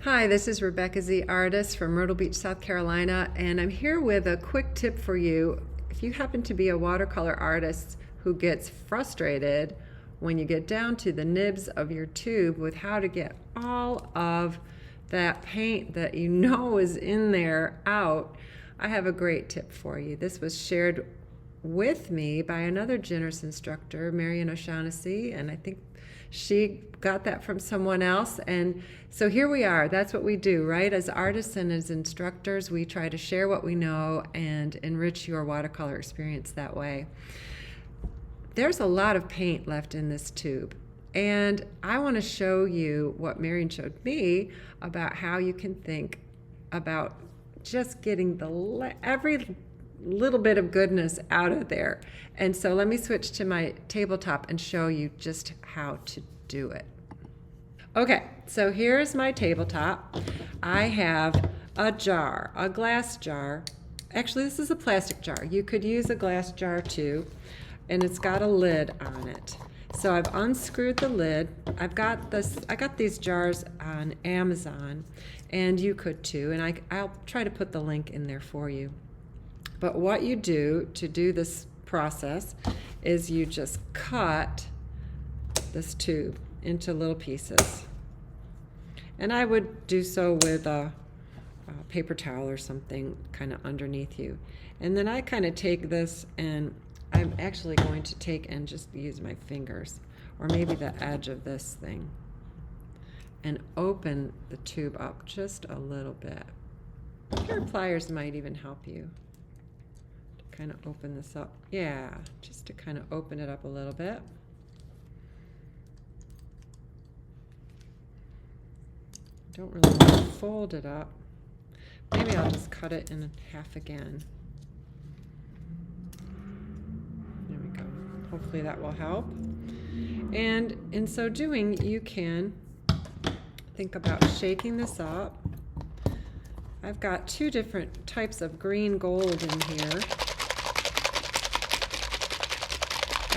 Hi, this is Rebecca Z. Artist from Myrtle Beach, South Carolina, and I'm here with a quick tip for you. If you happen to be a watercolor artist who gets frustrated when you get down to the nibs of your tube with how to get all of that paint that you know is in there out, I have a great tip for you. This was shared with me by another generous instructor, Marian O'Shaughnessy, and I think she got that from someone else. And so here we are. That's what we do, right? As artists and as instructors, we try to share what we know and enrich your watercolor experience that way. There's a lot of paint left in this tube, and I want to show you what Marian showed me about how you can think about just getting every little bit of goodness out of there. And so let me switch to my tabletop and show you just how to do it. Okay, so here's my tabletop. I have a jar, a glass jar. Actually, this is a plastic jar. You could use a glass jar too, and it's got a lid on it. So I've unscrewed the lid. I got these jars on Amazon, and you could too, and I'll try to put the link in there for you. But what you do to do this process is you just cut this tube into little pieces. And I would do so with a paper towel or something kind of underneath you. And then I kind of take this, and I'm actually going to take and just use my fingers, or maybe the edge of this thing, and open the tube up just a little bit. Your pliers might even help you kind of open this up. Yeah, just to kind of open it up a little bit. Don't really want to fold it up. Maybe I'll just cut it in half again. There we go. Hopefully that will help. And in so doing, you can think about shaking this up. I've got two different types of green gold in here.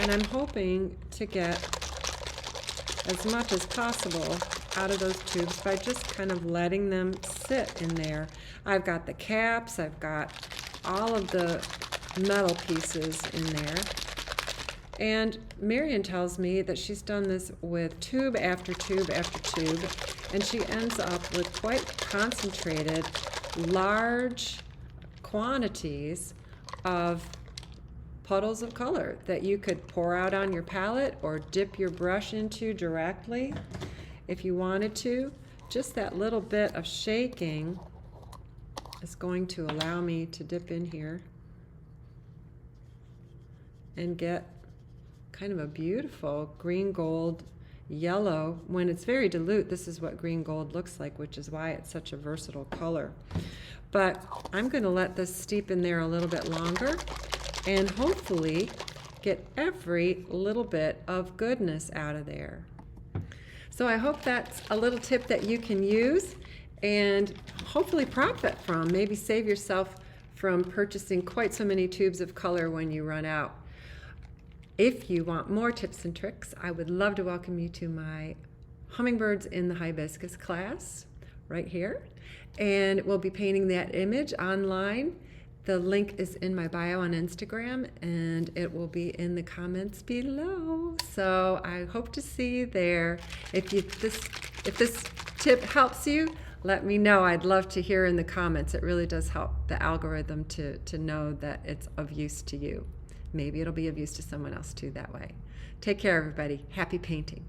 And I'm hoping to get as much as possible out of those tubes by just kind of letting them sit in there. I've got the caps, I've got all of the metal pieces in there. And Marian tells me that she's done this with tube after tube after tube, and she ends up with quite concentrated, large quantities of puddles of color that you could pour out on your palette or dip your brush into directly if you wanted to. Just that little bit of shaking is going to allow me to dip in here and get kind of a beautiful green gold yellow. When it's very dilute, this is what green gold looks like, which is why it's such a versatile color. But I'm going to let this steep in there a little bit longer and hopefully get every little bit of goodness out of there. So I hope that's a little tip that you can use and hopefully profit from. Maybe save yourself from purchasing quite so many tubes of color when you run out. If you want more tips and tricks, I would love to welcome you to my Hummingbirds in the Hibiscus class right here. And we'll be painting that image online. The link is in my bio on Instagram, and it will be in the comments below. So I hope to see you there. If this tip helps you, let me know. I'd love to hear in the comments. It really does help the algorithm to know that it's of use to you. Maybe it'll be of use to someone else too that way. Take care, everybody. Happy painting.